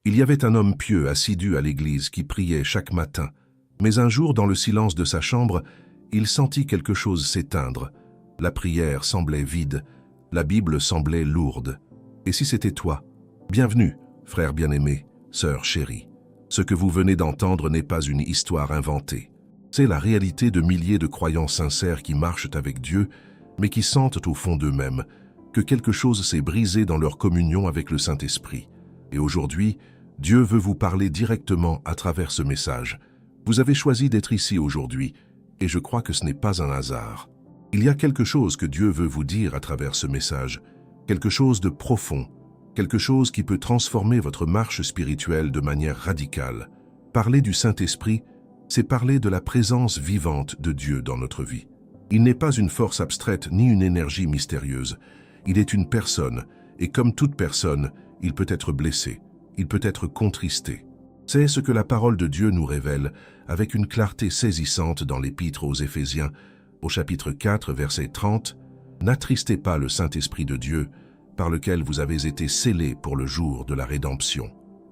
Il y avait un homme pieux assidu à l'église qui priait chaque matin. Mais un jour, dans le silence de sa chambre, il sentit quelque chose s'éteindre. La prière semblait vide, la Bible semblait lourde. Et si c'était toi? Bienvenue, frère bien-aimé, sœur chérie. Ce que vous venez d'entendre n'est pas une histoire inventée. C'est la réalité de milliers de croyants sincères qui marchent avec Dieu, mais qui sentent au fond d'eux-mêmes que quelque chose s'est brisé dans leur communion avec le Saint-Esprit. Et aujourd'hui, Dieu veut vous parler directement à travers ce message. Vous avez choisi d'être ici aujourd'hui, et je crois que ce n'est pas un hasard. Il y a quelque chose que Dieu veut vous dire à travers ce message, quelque chose de profond, quelque chose qui peut transformer votre marche spirituelle de manière radicale. Parler du Saint-Esprit, c'est parler de la présence vivante de Dieu dans notre vie. Il n'est pas une force abstraite ni une énergie mystérieuse. Il est une personne, et comme toute personne, il peut être blessé, il peut être contristé. C'est ce que la parole de Dieu nous révèle avec une clarté saisissante dans l'Épître aux Éphésiens, au chapitre 4, verset 30. « N'attristez pas le Saint-Esprit de Dieu, par lequel vous avez été scellés pour le jour de la rédemption. »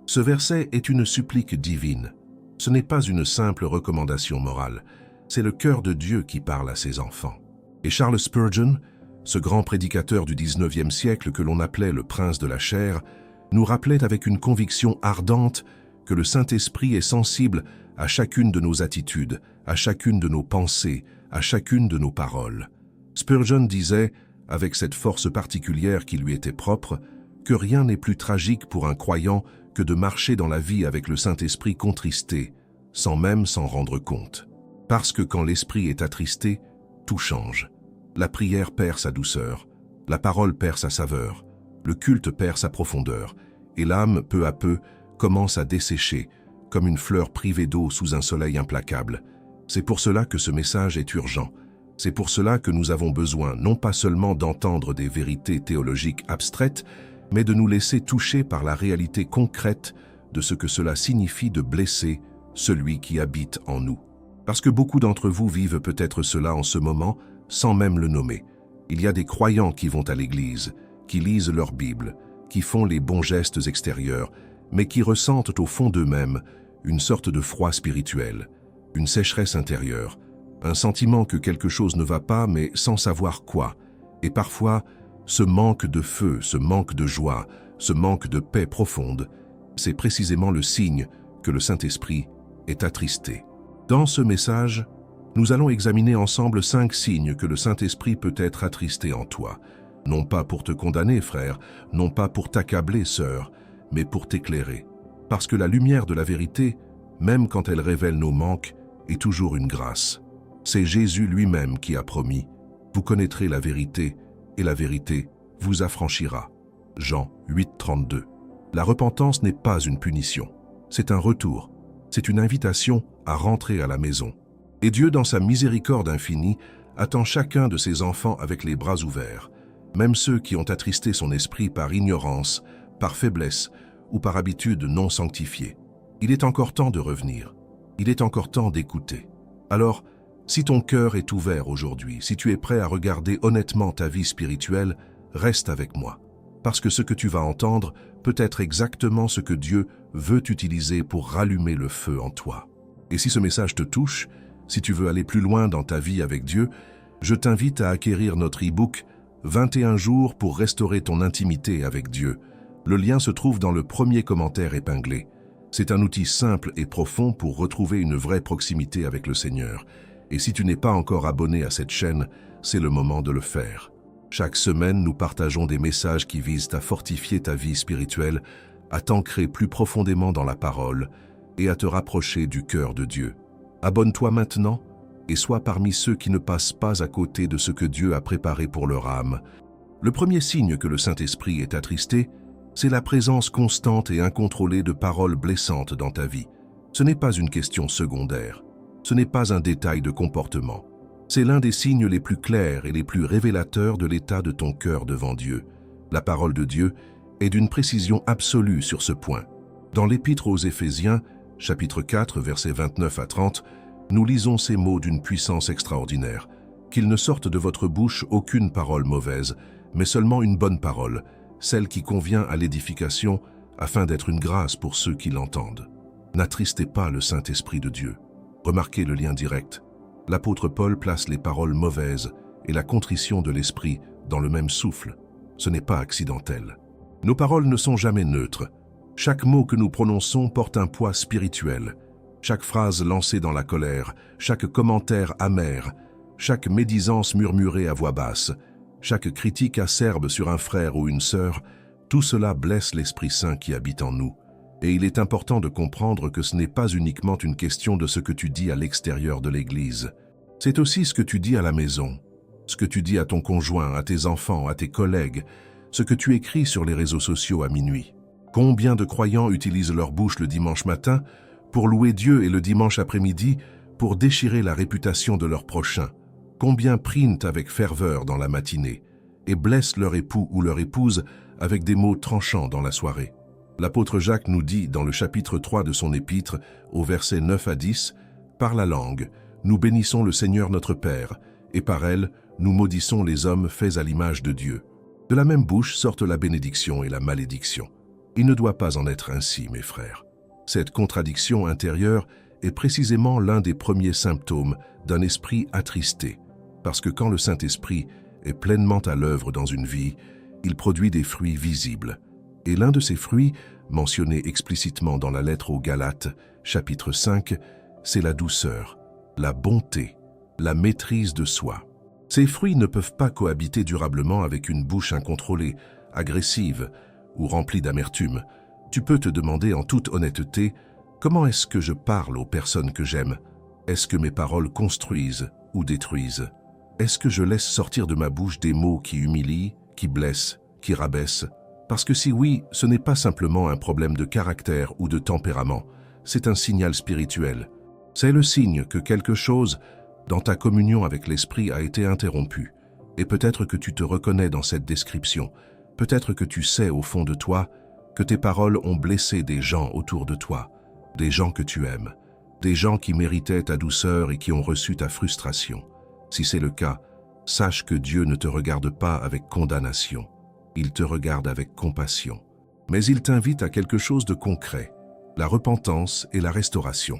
Ce verset est une supplique divine. Ce n'est pas une simple recommandation morale, c'est le cœur de Dieu qui parle à ses enfants. Et Charles Spurgeon, ce grand prédicateur du XIXe siècle que l'on appelait le prince de la chair, nous rappelait avec une conviction ardente que le Saint-Esprit est sensible à chacune de nos attitudes, à chacune de nos pensées, à chacune de nos paroles. Spurgeon disait, avec cette force particulière qui lui était propre, que rien n'est plus tragique pour un croyant que de marcher dans la vie avec le Saint-Esprit contristé, sans même s'en rendre compte. Parce que quand l'Esprit est attristé, tout change. La prière perd sa douceur, la parole perd sa saveur, le culte perd sa profondeur, et l'âme, peu à peu, commence à dessécher, comme une fleur privée d'eau sous un soleil implacable. C'est pour cela que ce message est urgent. C'est pour cela que nous avons besoin non pas seulement d'entendre des vérités théologiques abstraites, mais de nous laisser toucher par la réalité concrète de ce que cela signifie de blesser celui qui habite en nous. Parce que beaucoup d'entre vous vivent peut-être cela en ce moment, sans même le nommer. Il y a des croyants qui vont à l'église, qui lisent leur Bible, qui font les bons gestes extérieurs, mais qui ressentent au fond d'eux-mêmes une sorte de froid spirituel, une sécheresse intérieure, un sentiment que quelque chose ne va pas, mais sans savoir quoi. Et parfois, ce manque de feu, ce manque de joie, ce manque de paix profonde, c'est précisément le signe que le Saint-Esprit est attristé. Dans ce message, nous allons examiner ensemble 5 signes que le Saint-Esprit peut être attristé en toi. Non pas pour te condamner, frère, non pas pour t'accabler, sœur, mais pour t'éclairer. Parce que la lumière de la vérité, même quand elle révèle nos manques, est toujours une grâce. C'est Jésus lui-même qui a promis « Vous connaîtrez la vérité, et la vérité vous affranchira. » Jean 8, 32. La repentance n'est pas une punition, c'est un retour, c'est une invitation à rentrer à la maison. Et Dieu, dans sa miséricorde infinie, attend chacun de ses enfants avec les bras ouverts, même ceux qui ont attristé son esprit par ignorance, par faiblesse ou par habitude non sanctifiée. Il est encore temps de revenir, il est encore temps d'écouter. Alors, si ton cœur est ouvert aujourd'hui, si tu es prêt à regarder honnêtement ta vie spirituelle, reste avec moi. Parce que ce que tu vas entendre peut être exactement ce que Dieu veut utiliser pour rallumer le feu en toi. Et si ce message te touche, si tu veux aller plus loin dans ta vie avec Dieu, je t'invite à acquérir notre e-book « 21 jours pour restaurer ton intimité avec Dieu ». Le lien se trouve dans le premier commentaire épinglé. C'est un outil simple et profond pour retrouver une vraie proximité avec le Seigneur. Et si tu n'es pas encore abonné à cette chaîne, c'est le moment de le faire. Chaque semaine, nous partageons des messages qui visent à fortifier ta vie spirituelle, à t'ancrer plus profondément dans la parole et à te rapprocher du cœur de Dieu. Abonne-toi maintenant et sois parmi ceux qui ne passent pas à côté de ce que Dieu a préparé pour leur âme. Le premier signe que le Saint-Esprit est attristé, c'est la présence constante et incontrôlée de paroles blessantes dans ta vie. Ce n'est pas une question secondaire. Ce n'est pas un détail de comportement. C'est l'un des signes les plus clairs et les plus révélateurs de l'état de ton cœur devant Dieu. La parole de Dieu est d'une précision absolue sur ce point. Dans l'Épître aux Éphésiens, chapitre 4, versets 29 à 30, nous lisons ces mots d'une puissance extraordinaire. « Qu'il ne sorte de votre bouche aucune parole mauvaise, mais seulement une bonne parole, celle qui convient à l'édification, afin d'être une grâce pour ceux qui l'entendent. N'attristez pas le Saint-Esprit de Dieu. Remarquez le lien direct. L'apôtre Paul place les paroles mauvaises et la contrition de l'esprit dans le même souffle. Ce n'est pas accidentel. Nos paroles ne sont jamais neutres. Chaque mot que nous prononçons porte un poids spirituel. Chaque phrase lancée dans la colère, chaque commentaire amer, chaque médisance murmurée à voix basse, chaque critique acerbe sur un frère ou une sœur, tout cela blesse l'Esprit Saint qui habite en nous. Et il est important de comprendre que ce n'est pas uniquement une question de ce que tu dis à l'extérieur de l'Église. C'est aussi ce que tu dis à la maison, ce que tu dis à ton conjoint, à tes enfants, à tes collègues, ce que tu écris sur les réseaux sociaux à minuit. Combien de croyants utilisent leur bouche le dimanche matin pour louer Dieu et le dimanche après-midi pour déchirer la réputation de leur prochain? Combien prient avec ferveur dans la matinée et blessent leur époux ou leur épouse avec des mots tranchants dans la soirée? L'apôtre Jacques nous dit dans le chapitre 3 de son épître, au verset 9 à 10, « Par la langue, nous bénissons le Seigneur notre Père, et par elle, nous maudissons les hommes faits à l'image de Dieu. De la même bouche sortent la bénédiction et la malédiction. Il ne doit pas en être ainsi, mes frères. » Cette contradiction intérieure est précisément l'un des premiers symptômes d'un esprit attristé, parce que quand le Saint-Esprit est pleinement à l'œuvre dans une vie, il produit des fruits visibles. Et l'un de ces fruits, mentionné explicitement dans la lettre aux Galates, chapitre 5, c'est la douceur, la bonté, la maîtrise de soi. Ces fruits ne peuvent pas cohabiter durablement avec une bouche incontrôlée, agressive ou remplie d'amertume. Tu peux te demander en toute honnêteté, comment est-ce que je parle aux personnes que j'aime? Est-ce que mes paroles construisent ou détruisent? Est-ce que je laisse sortir de ma bouche des mots qui humilient, qui blessent, qui rabaissent? Parce que si oui, ce n'est pas simplement un problème de caractère ou de tempérament, c'est un signal spirituel. C'est le signe que quelque chose dans ta communion avec l'Esprit a été interrompu. Et peut-être que tu te reconnais dans cette description. Peut-être que tu sais au fond de toi que tes paroles ont blessé des gens autour de toi, des gens que tu aimes, des gens qui méritaient ta douceur et qui ont reçu ta frustration. Si c'est le cas, sache que Dieu ne te regarde pas avec condamnation. Il te regarde avec compassion. Mais il t'invite à quelque chose de concret, la repentance et la restauration.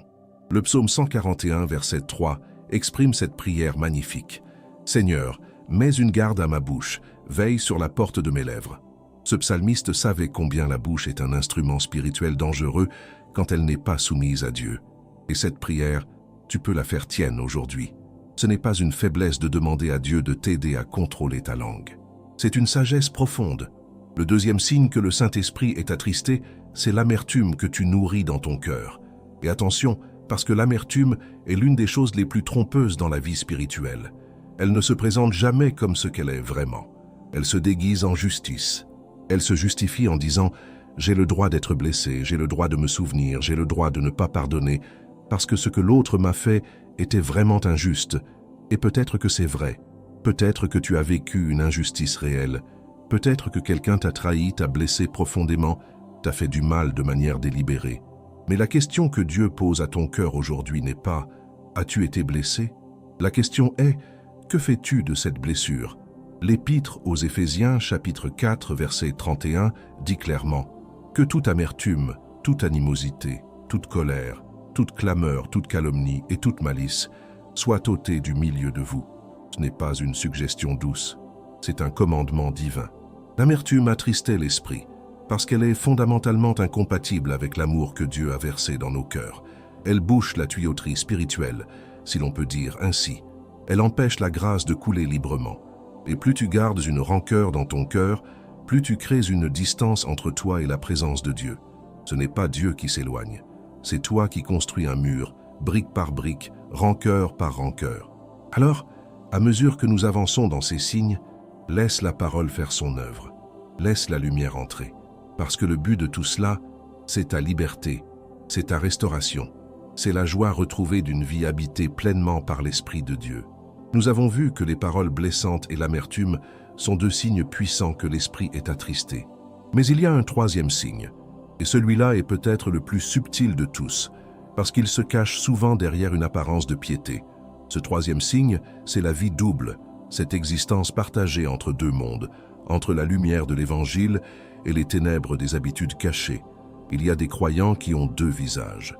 Le psaume 141, verset 3, exprime cette prière magnifique. « Seigneur, mets une garde à ma bouche, veille sur la porte de mes lèvres. » Ce psalmiste savait combien la bouche est un instrument spirituel dangereux quand elle n'est pas soumise à Dieu. Et cette prière, tu peux la faire tienne aujourd'hui. Ce n'est pas une faiblesse de demander à Dieu de t'aider à contrôler ta langue. C'est une sagesse profonde. Le deuxième signe que le Saint-Esprit est attristé, c'est l'amertume que tu nourris dans ton cœur. Et attention, parce que l'amertume est l'une des choses les plus trompeuses dans la vie spirituelle. Elle ne se présente jamais comme ce qu'elle est vraiment. Elle se déguise en justice. Elle se justifie en disant « J'ai le droit d'être blessé, j'ai le droit de me souvenir, j'ai le droit de ne pas pardonner, parce que ce que l'autre m'a fait était vraiment injuste. Et peut-être que c'est vrai. Peut-être que tu as vécu une injustice réelle. Peut-être que quelqu'un t'a trahi, t'a blessé profondément, t'a fait du mal de manière délibérée. Mais la question que Dieu pose à ton cœur aujourd'hui n'est pas « As-tu été blessé ?» La question est « Que fais-tu de cette blessure ?» L'Épître aux Éphésiens, chapitre 4, verset 31, dit clairement « Que toute amertume, toute animosité, toute colère, toute clameur, toute calomnie et toute malice soit ôtée du milieu de vous. » Ce n'est pas une suggestion douce, c'est un commandement divin. L'amertume attristait l'esprit, parce qu'elle est fondamentalement incompatible avec l'amour que Dieu a versé dans nos cœurs. Elle bouche la tuyauterie spirituelle, si l'on peut dire ainsi. Elle empêche la grâce de couler librement. Et plus tu gardes une rancœur dans ton cœur, plus tu crées une distance entre toi et la présence de Dieu. Ce n'est pas Dieu qui s'éloigne, c'est toi qui construis un mur, brique par brique, rancœur par rancœur. Alors, à mesure que nous avançons dans ces signes, laisse la parole faire son œuvre. Laisse la lumière entrer. Parce que le but de tout cela, c'est ta liberté, c'est ta restauration, c'est la joie retrouvée d'une vie habitée pleinement par l'Esprit de Dieu. Nous avons vu que les paroles blessantes et l'amertume sont deux signes puissants que l'Esprit est attristé. Mais il y a un troisième signe, et celui-là est peut-être le plus subtil de tous, parce qu'il se cache souvent derrière une apparence de piété. Ce troisième signe, c'est la vie double, cette existence partagée entre deux mondes, entre la lumière de l'Évangile et les ténèbres des habitudes cachées. Il y a des croyants qui ont deux visages.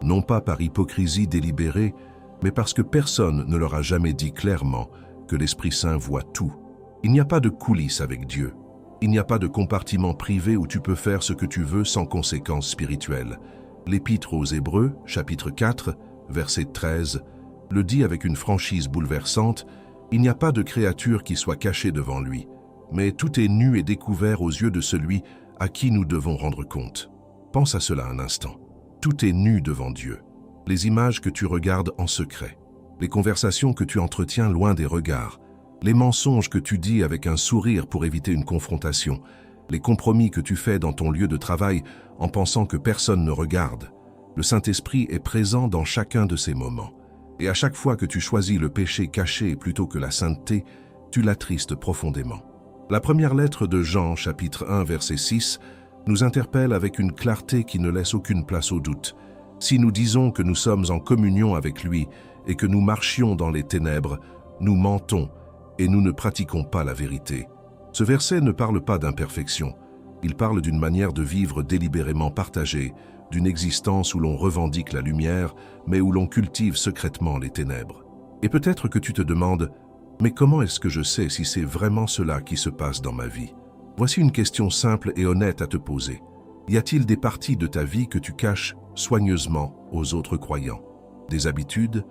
Non pas par hypocrisie délibérée, mais parce que personne ne leur a jamais dit clairement que l'Esprit Saint voit tout. Il n'y a pas de coulisses avec Dieu. Il n'y a pas de compartiment privé où tu peux faire ce que tu veux sans conséquences spirituelles. L'Épître aux Hébreux, chapitre 4, verset 13, le dit avec une franchise bouleversante: il n'y a pas de créature qui soit cachée devant lui, mais tout est nu et découvert aux yeux de celui à qui nous devons rendre compte. Pense à cela un instant. Tout est nu devant Dieu. Les images que tu regardes en secret, les conversations que tu entretiens loin des regards, les mensonges que tu dis avec un sourire pour éviter une confrontation, les compromis que tu fais dans ton lieu de travail en pensant que personne ne regarde. Le Saint-Esprit est présent dans chacun de ces moments. Et à chaque fois que tu choisis le péché caché plutôt que la sainteté, tu l'attristes profondément. La première lettre de Jean, chapitre 1, verset 6, nous interpelle avec une clarté qui ne laisse aucune place au doute. Si nous disons que nous sommes en communion avec lui et que nous marchions dans les ténèbres, nous mentons et nous ne pratiquons pas la vérité. Ce verset ne parle pas d'imperfection. Il parle d'une manière de vivre délibérément partagée, d'une existence où l'on revendique la lumière, mais où l'on cultive secrètement les ténèbres. Et peut-être que tu te demandes: mais comment est-ce que je sais si c'est vraiment cela qui se passe dans ma vie? Voici une question simple et honnête à te poser. Y a-t-il des parties de ta vie que tu caches soigneusement aux autres croyants? Des habitudes,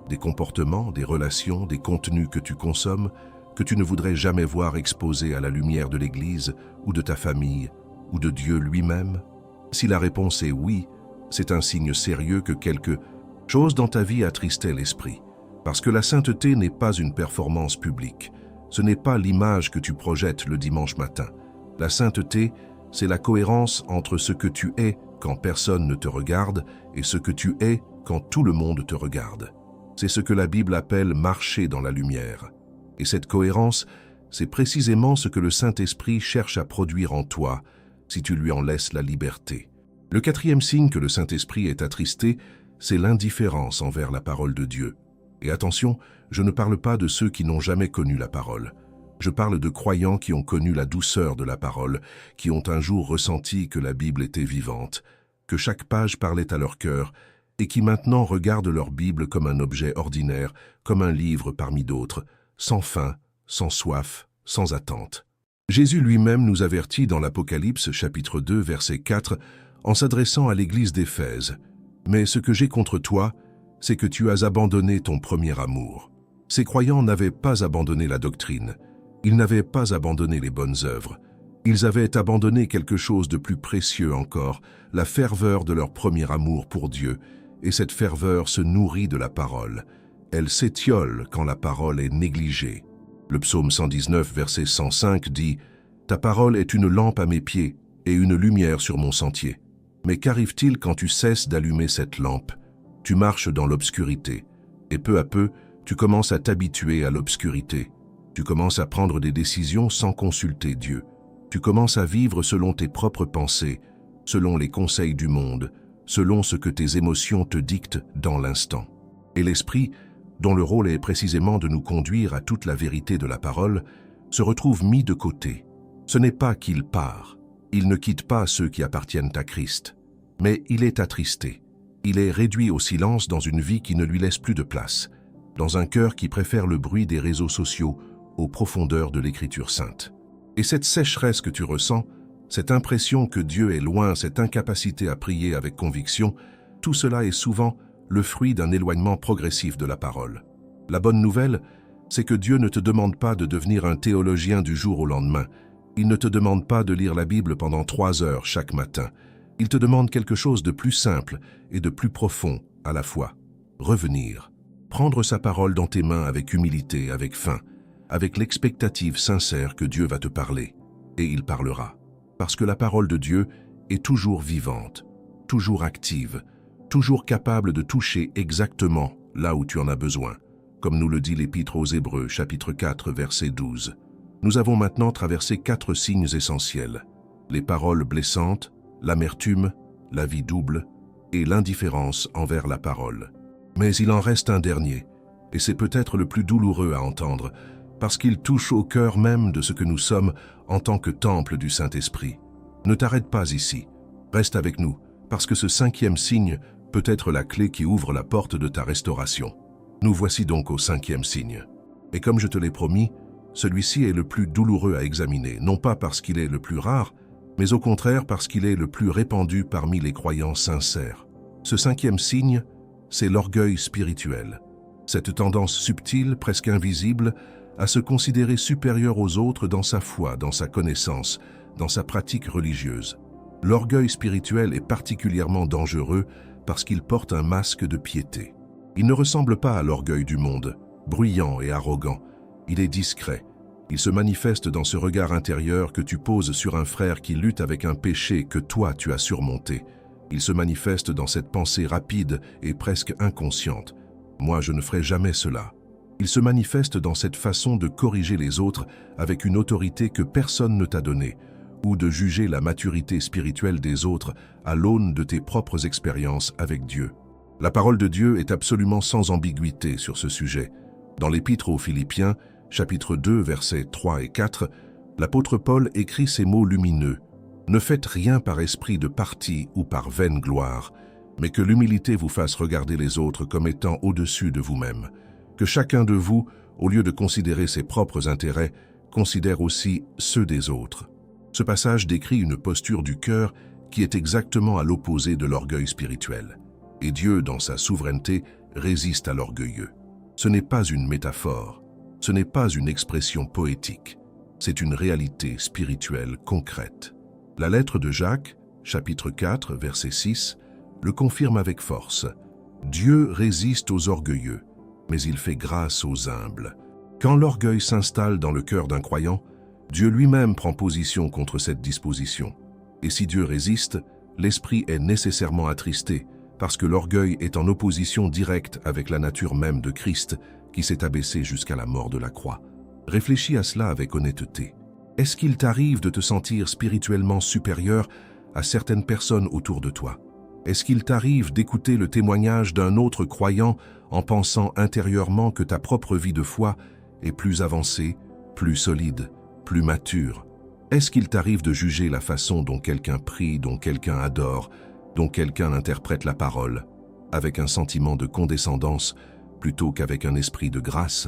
des comportements, des relations, des contenus que tu consommes, que tu ne voudrais jamais voir exposés à la lumière de l'Église ou de ta famille ou de Dieu lui-même? Si la réponse est oui, c'est un signe sérieux que quelque chose dans ta vie attristait l'Esprit. Parce que la sainteté n'est pas une performance publique. Ce n'est pas l'image que tu projettes le dimanche matin. La sainteté, c'est la cohérence entre ce que tu es quand personne ne te regarde et ce que tu es quand tout le monde te regarde. C'est ce que la Bible appelle marcher dans la lumière. Et cette cohérence, c'est précisément ce que le Saint-Esprit cherche à produire en toi, si tu lui en laisses la liberté. Le quatrième signe que le Saint-Esprit est attristé, c'est l'indifférence envers la parole de Dieu. Et attention, je ne parle pas de ceux qui n'ont jamais connu la parole. Je parle de croyants qui ont connu la douceur de la parole, qui ont un jour ressenti que la Bible était vivante, que chaque page parlait à leur cœur, et qui maintenant regardent leur Bible comme un objet ordinaire, comme un livre parmi d'autres, sans faim, sans soif, sans attente. Jésus lui-même nous avertit dans l'Apocalypse chapitre 2 verset 4 en s'adressant à l'église d'Éphèse: « Mais ce que j'ai contre toi, c'est que tu as abandonné ton premier amour. » Ces croyants n'avaient pas abandonné la doctrine, ils n'avaient pas abandonné les bonnes œuvres, ils avaient abandonné quelque chose de plus précieux encore, la ferveur de leur premier amour pour Dieu, et cette ferveur se nourrit de la parole. Elle s'étiole quand la parole est négligée. Le psaume 119, verset 105 dit: « Ta parole est une lampe à mes pieds et une lumière sur mon sentier. Mais qu'arrive-t-il quand tu cesses d'allumer cette lampe? Tu marches dans l'obscurité, et peu à peu, tu commences à t'habituer à l'obscurité. Tu commences à prendre des décisions sans consulter Dieu. Tu commences à vivre selon tes propres pensées, selon les conseils du monde, selon ce que tes émotions te dictent dans l'instant. Et l'Esprit, dont le rôle est précisément de nous conduire à toute la vérité de la parole, se retrouve mis de côté. Ce n'est pas qu'il part. Il ne quitte pas ceux qui appartiennent à Christ. Mais il est attristé. Il est réduit au silence dans une vie qui ne lui laisse plus de place, dans un cœur qui préfère le bruit des réseaux sociaux aux profondeurs de l'Écriture sainte. Et cette sécheresse que tu ressens, cette impression que Dieu est loin, cette incapacité à prier avec conviction, tout cela est souvent le fruit d'un éloignement progressif de la parole. La bonne nouvelle, c'est que Dieu ne te demande pas de devenir un théologien du jour au lendemain. Il ne te demande pas de lire la Bible pendant 3 heures chaque matin. Il te demande quelque chose de plus simple et de plus profond à la fois. Revenir, prendre sa parole dans tes mains avec humilité, avec faim, avec l'expectative sincère que Dieu va te parler. Et il parlera. Parce que la parole de Dieu est toujours vivante, toujours active, toujours capable de toucher exactement là où tu en as besoin, comme nous le dit l'Épître aux Hébreux, chapitre 4, verset 12. Nous avons maintenant traversé 4 signes essentiels: les paroles blessantes, l'amertume, la vie double et l'indifférence envers la parole. Mais il en reste un dernier, et c'est peut-être le plus douloureux à entendre, parce qu'il touche au cœur même de ce que nous sommes en tant que temple du Saint-Esprit. Ne t'arrête pas ici. Reste avec nous, parce que ce 5e signe peut être la clé qui ouvre la porte de ta restauration. Nous voici donc au 5e signe. Et comme je te l'ai promis, celui-ci est le plus douloureux à examiner, non pas parce qu'il est le plus rare, mais au contraire parce qu'il est le plus répandu parmi les croyants sincères. Ce 5e signe, c'est l'orgueil spirituel. Cette tendance subtile, presque invisible, à se considérer supérieur aux autres dans sa foi, dans sa connaissance, dans sa pratique religieuse. L'orgueil spirituel est particulièrement dangereux parce qu'il porte un masque de piété. Il ne ressemble pas à l'orgueil du monde, bruyant et arrogant. Il est discret. Il se manifeste dans ce regard intérieur que tu poses sur un frère qui lutte avec un péché que toi tu as surmonté. Il se manifeste dans cette pensée rapide et presque inconsciente. Moi, je ne ferai jamais cela. Il se manifeste dans cette façon de corriger les autres avec une autorité que personne ne t'a donnée, ou de juger la maturité spirituelle des autres à l'aune de tes propres expériences avec Dieu. La parole de Dieu est absolument sans ambiguïté sur ce sujet. Dans l'Épître aux Philippiens, chapitre 2, versets 3 et 4, l'apôtre Paul écrit ces mots lumineux. « Ne faites rien par esprit de parti ou par vaine gloire, mais que l'humilité vous fasse regarder les autres comme étant au-dessus de vous-même. Que chacun de vous, au lieu de considérer ses propres intérêts, considère aussi ceux des autres. » Ce passage décrit une posture du cœur qui est exactement à l'opposé de l'orgueil spirituel. Et Dieu, dans sa souveraineté, résiste à l'orgueilleux. Ce n'est pas une métaphore, ce n'est pas une expression poétique, c'est une réalité spirituelle concrète. La lettre de Jacques, chapitre 4, verset 6, le confirme avec force. Dieu résiste aux orgueilleux, mais il fait grâce aux humbles. Quand l'orgueil s'installe dans le cœur d'un croyant, Dieu lui-même prend position contre cette disposition. Et si Dieu résiste, l'esprit est nécessairement attristé, parce que l'orgueil est en opposition directe avec la nature même de Christ, qui s'est abaissé jusqu'à la mort de la croix. Réfléchis à cela avec honnêteté. Est-ce qu'il t'arrive de te sentir spirituellement supérieur à certaines personnes autour de toi? Est-ce qu'il t'arrive d'écouter le témoignage d'un autre croyant en pensant intérieurement que ta propre vie de foi est plus avancée, plus solide, plus mature? Est-ce qu'il t'arrive de juger la façon dont quelqu'un prie, dont quelqu'un adore, dont quelqu'un interprète la parole, avec un sentiment de condescendance plutôt qu'avec un esprit de grâce?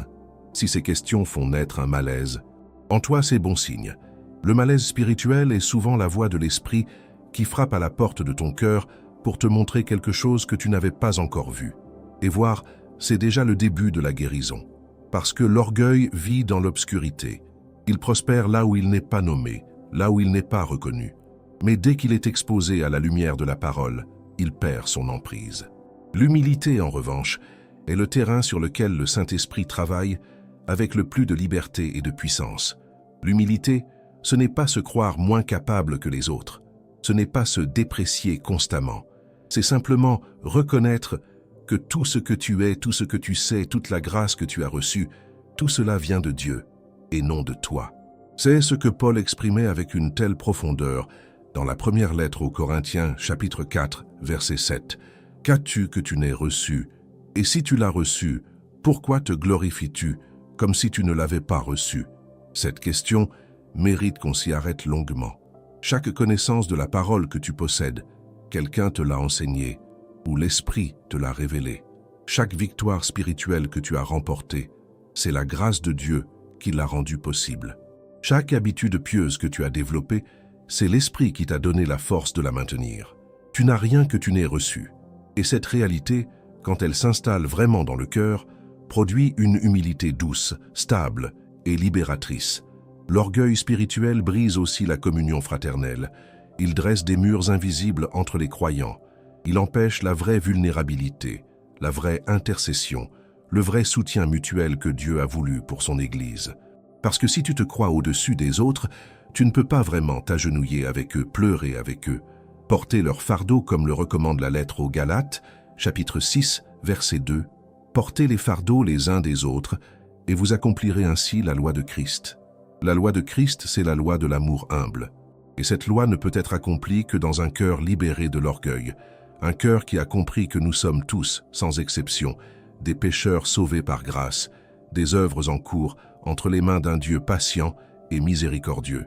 Si ces questions font naître un malaise, en toi c'est bon signe. Le malaise spirituel est souvent la voix de l'esprit qui frappe à la porte de ton cœur pour te montrer quelque chose que tu n'avais pas encore vu. Et voir, c'est déjà le début de la guérison. Parce que l'orgueil vit dans l'obscurité. Il prospère là où il n'est pas nommé, là où il n'est pas reconnu. Mais dès qu'il est exposé à la lumière de la parole, il perd son emprise. L'humilité, en revanche, est le terrain sur lequel le Saint-Esprit travaille avec le plus de liberté et de puissance. L'humilité, ce n'est pas se croire moins capable que les autres. Ce n'est pas se déprécier constamment. C'est simplement reconnaître que tout ce que tu es, tout ce que tu sais, toute la grâce que tu as reçue, tout cela vient de Dieu et non de toi. C'est ce que Paul exprimait avec une telle profondeur dans la première lettre aux Corinthiens, chapitre 4, verset 7. « Qu'as-tu que tu n'aies reçu? Et si tu l'as reçu, pourquoi te glorifies-tu comme si tu ne l'avais pas reçu ?» Cette question mérite qu'on s'y arrête longuement. Chaque connaissance de la parole que tu possèdes, quelqu'un te l'a enseignée ou l'Esprit te l'a révélée. Chaque victoire spirituelle que tu as remportée, c'est la grâce de Dieu qui l'a rendue possible. Chaque habitude pieuse que tu as développée, c'est l'Esprit qui t'a donné la force de la maintenir. Tu n'as rien que tu n'aies reçu. Et cette réalité, quand elle s'installe vraiment dans le cœur, produit une humilité douce, stable et libératrice. L'orgueil spirituel brise aussi la communion fraternelle. Il dresse des murs invisibles entre les croyants. Il empêche la vraie vulnérabilité, la vraie intercession, le vrai soutien mutuel que Dieu a voulu pour son Église. Parce que si tu te crois au-dessus des autres, tu ne peux pas vraiment t'agenouiller avec eux, pleurer avec eux, porter leur fardeau comme le recommande la lettre aux Galates, chapitre 6, verset 2, « Portez les fardeaux les uns des autres, et vous accomplirez ainsi la loi de Christ. » La loi de Christ, c'est la loi de l'amour humble. Et cette loi ne peut être accomplie que dans un cœur libéré de l'orgueil, un cœur qui a compris que nous sommes tous, sans exception, des pécheurs sauvés par grâce, des œuvres en cours entre les mains d'un Dieu patient et miséricordieux.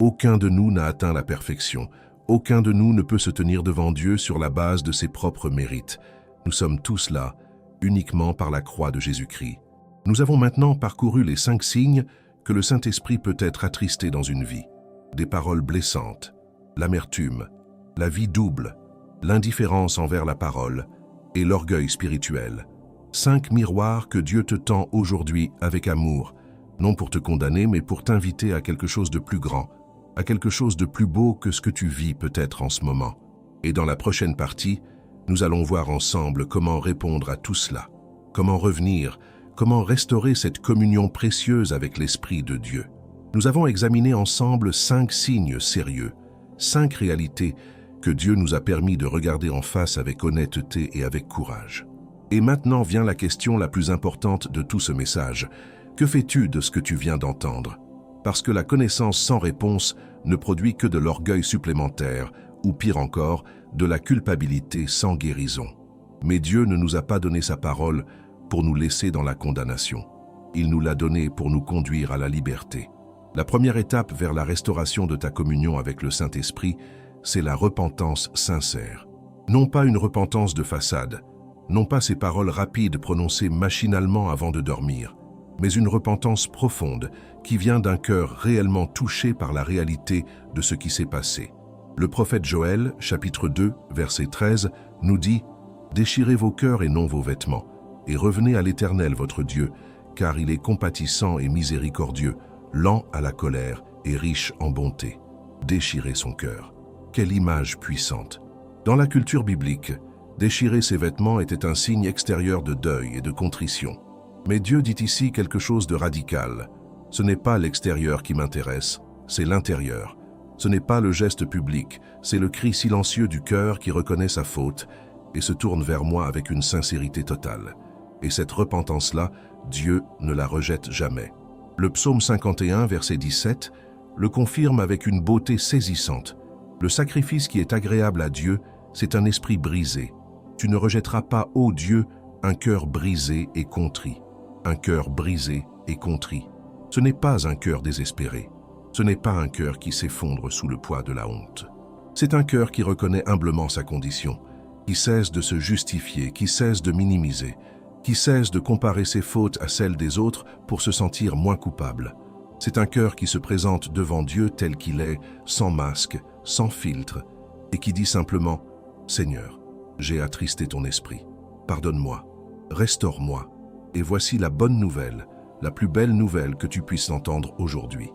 Aucun de nous n'a atteint la perfection. Aucun de nous ne peut se tenir devant Dieu sur la base de ses propres mérites. Nous sommes tous là, uniquement par la croix de Jésus-Christ. Nous avons maintenant parcouru les 5 signes que le Saint-Esprit peut être attristé dans une vie. Des paroles blessantes, l'amertume, la vie double, l'indifférence envers la parole et l'orgueil spirituel. 5 miroirs que Dieu te tend aujourd'hui avec amour, non pour te condamner, mais pour t'inviter à quelque chose de plus grand, à quelque chose de plus beau que ce que tu vis peut-être en ce moment. Et dans la prochaine partie, nous allons voir ensemble comment répondre à tout cela, comment revenir, comment restaurer cette communion précieuse avec l'Esprit de Dieu. Nous avons examiné ensemble 5 signes sérieux, 5 réalités que Dieu nous a permis de regarder en face avec honnêteté et avec courage. Et maintenant vient la question la plus importante de tout ce message. Que fais-tu de ce que tu viens d'entendre? Parce que la connaissance sans réponse ne produit que de l'orgueil supplémentaire, ou pire encore, de la culpabilité sans guérison. Mais Dieu ne nous a pas donné sa parole pour nous laisser dans la condamnation. Il nous l'a donnée pour nous conduire à la liberté. La première étape vers la restauration de ta communion avec le Saint-Esprit, c'est la repentance sincère. Non pas une repentance de façade, non pas ces paroles rapides prononcées machinalement avant de dormir, mais une repentance profonde qui vient d'un cœur réellement touché par la réalité de ce qui s'est passé. Le prophète Joël, chapitre 2, verset 13, nous dit « Déchirez vos cœurs et non vos vêtements, et revenez à l'Éternel votre Dieu, car il est compatissant et miséricordieux, lent à la colère et riche en bonté. » Déchirer son cœur. Quelle image puissante! Dans la culture biblique, déchirer ses vêtements était un signe extérieur de deuil et de contrition. Mais Dieu dit ici quelque chose de radical. Ce n'est pas l'extérieur qui m'intéresse, c'est l'intérieur. Ce n'est pas le geste public, c'est le cri silencieux du cœur qui reconnaît sa faute et se tourne vers moi avec une sincérité totale. Et cette repentance-là, Dieu ne la rejette jamais. Le psaume 51, verset 17, le confirme avec une beauté saisissante. Le sacrifice qui est agréable à Dieu, c'est un esprit brisé. Tu ne rejetteras pas, ô Dieu, un cœur brisé et contrit. Un cœur brisé et contrit. Ce n'est pas un cœur désespéré. Ce n'est pas un cœur qui s'effondre sous le poids de la honte. C'est un cœur qui reconnaît humblement sa condition, qui cesse de se justifier, qui cesse de minimiser, qui cesse de comparer ses fautes à celles des autres pour se sentir moins coupable. C'est un cœur qui se présente devant Dieu tel qu'il est, sans masque, sans filtre, et qui dit simplement « Seigneur, j'ai attristé ton esprit. Pardonne-moi, restaure-moi. Et voici la bonne nouvelle, la plus belle nouvelle que tu puisses entendre aujourd'hui. »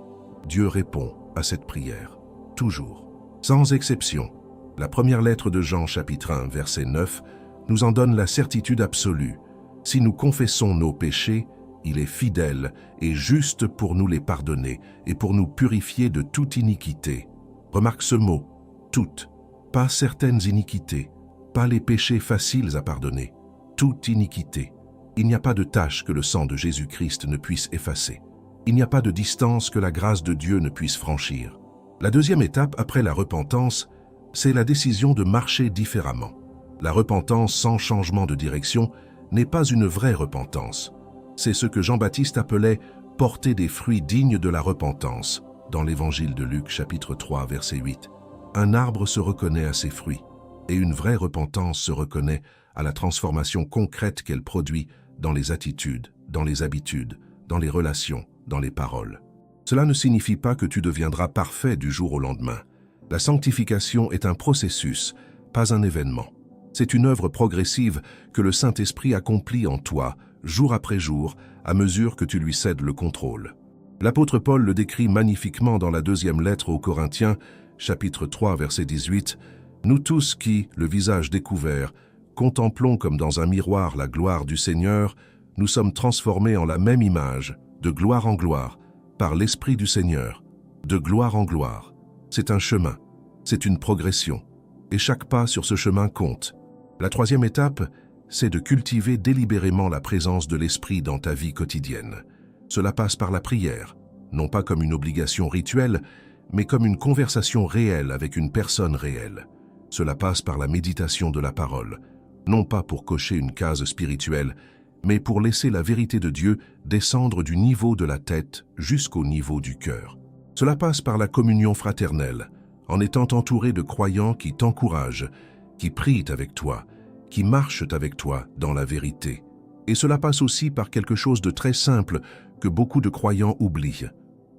Dieu répond à cette prière, toujours, sans exception. La première lettre de Jean, chapitre 1, verset 9, nous en donne la certitude absolue. Si nous confessons nos péchés, il est fidèle et juste pour nous les pardonner et pour nous purifier de toute iniquité. Remarque ce mot, toute, pas certaines iniquités, pas les péchés faciles à pardonner, toute iniquité. Il n'y a pas de tâche que le sang de Jésus-Christ ne puisse effacer. Il n'y a pas de distance que la grâce de Dieu ne puisse franchir. La deuxième étape après la repentance, c'est la décision de marcher différemment. La repentance sans changement de direction n'est pas une vraie repentance. C'est ce que Jean-Baptiste appelait « porter des fruits dignes de la repentance » dans l'évangile de Luc, chapitre 3, verset 8. Un arbre se reconnaît à ses fruits, et une vraie repentance se reconnaît à la transformation concrète qu'elle produit dans les attitudes, dans les habitudes, dans les relations, dans les paroles. Cela ne signifie pas que tu deviendras parfait du jour au lendemain. La sanctification est un processus, pas un événement. C'est une œuvre progressive que le Saint-Esprit accomplit en toi, jour après jour, à mesure que tu lui cèdes le contrôle. L'apôtre Paul le décrit magnifiquement dans la deuxième lettre aux Corinthiens, chapitre 3, verset 18. « Nous tous qui, le visage découvert, contemplons comme dans un miroir la gloire du Seigneur, nous sommes transformés en la même image, de gloire en gloire, par l'Esprit du Seigneur, de gloire en gloire. » C'est un chemin, c'est une progression, et chaque pas sur ce chemin compte. La troisième étape, c'est de cultiver délibérément la présence de l'Esprit dans ta vie quotidienne. Cela passe par la prière, non pas comme une obligation rituelle, mais comme une conversation réelle avec une personne réelle. Cela passe par la méditation de la parole, non pas pour cocher une case spirituelle, mais pour laisser la vérité de Dieu descendre du niveau de la tête jusqu'au niveau du cœur. Cela passe par la communion fraternelle, en étant entouré de croyants qui t'encouragent, qui prient avec toi, qui marchent avec toi dans la vérité. Et cela passe aussi par quelque chose de très simple que beaucoup de croyants oublient.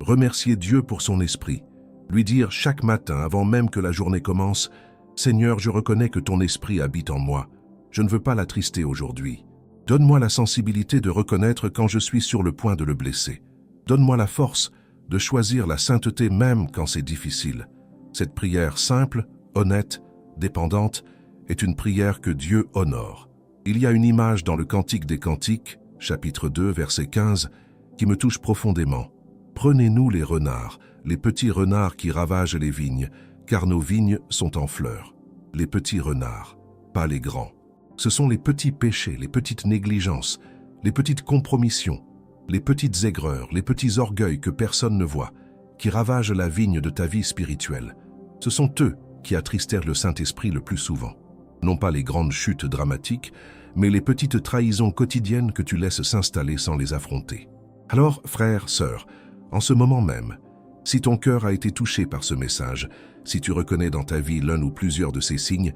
Remercier Dieu pour son esprit. Lui dire chaque matin, avant même que la journée commence, « Seigneur, je reconnais que ton esprit habite en moi. Je ne veux pas l'attrister aujourd'hui. Donne-moi la sensibilité de reconnaître quand je suis sur le point de le blesser. Donne-moi la force de choisir la sainteté même quand c'est difficile. » Cette prière simple, honnête, dépendante, est une prière que Dieu honore. Il y a une image dans le Cantique des Cantiques, chapitre 2, verset 15, qui me touche profondément. « Prenez-nous les renards, les petits renards qui ravagent les vignes, car nos vignes sont en fleurs. » Les petits renards, pas les grands. Ce sont les petits péchés, les petites négligences, les petites compromissions, les petites aigreurs, les petits orgueils que personne ne voit, qui ravagent la vigne de ta vie spirituelle. Ce sont eux qui attristèrent le Saint-Esprit le plus souvent. Non pas les grandes chutes dramatiques, mais les petites trahisons quotidiennes que tu laisses s'installer sans les affronter. Alors, frère, sœur, en ce moment même, si ton cœur a été touché par ce message, si tu reconnais dans ta vie l'un ou plusieurs de ces signes,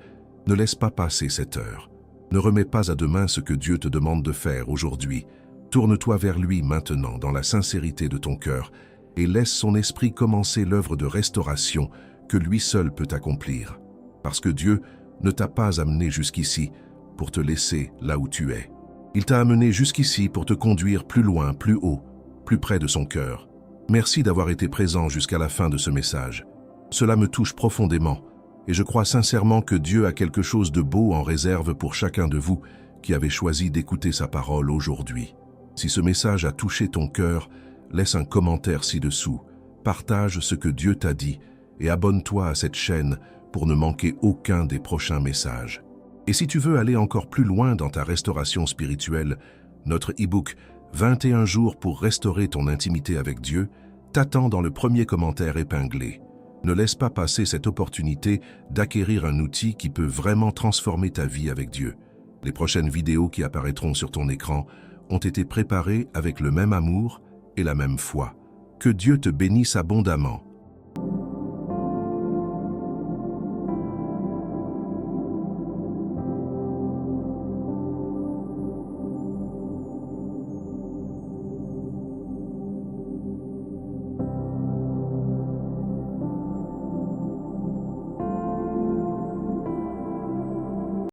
ne laisse pas passer cette heure. Ne remets pas à demain ce que Dieu te demande de faire aujourd'hui. Tourne-toi vers lui maintenant dans la sincérité de ton cœur et laisse son esprit commencer l'œuvre de restauration que lui seul peut accomplir. Parce que Dieu ne t'a pas amené jusqu'ici pour te laisser là où tu es. Il t'a amené jusqu'ici pour te conduire plus loin, plus haut, plus près de son cœur. Merci d'avoir été présent jusqu'à la fin de ce message. Cela me touche profondément et je crois sincèrement que Dieu a quelque chose de beau en réserve pour chacun de vous qui avez choisi d'écouter sa parole aujourd'hui. Si ce message a touché ton cœur, laisse un commentaire ci-dessous, partage ce que Dieu t'a dit et abonne-toi à cette chaîne pour ne manquer aucun des prochains messages. Et si tu veux aller encore plus loin dans ta restauration spirituelle, notre e-book 21 jours pour restaurer ton intimité avec Dieu t'attend dans le premier commentaire épinglé. Ne laisse pas passer cette opportunité d'acquérir un outil qui peut vraiment transformer ta vie avec Dieu. Les prochaines vidéos qui apparaîtront sur ton écran ont été préparées avec le même amour et la même foi. Que Dieu te bénisse abondamment.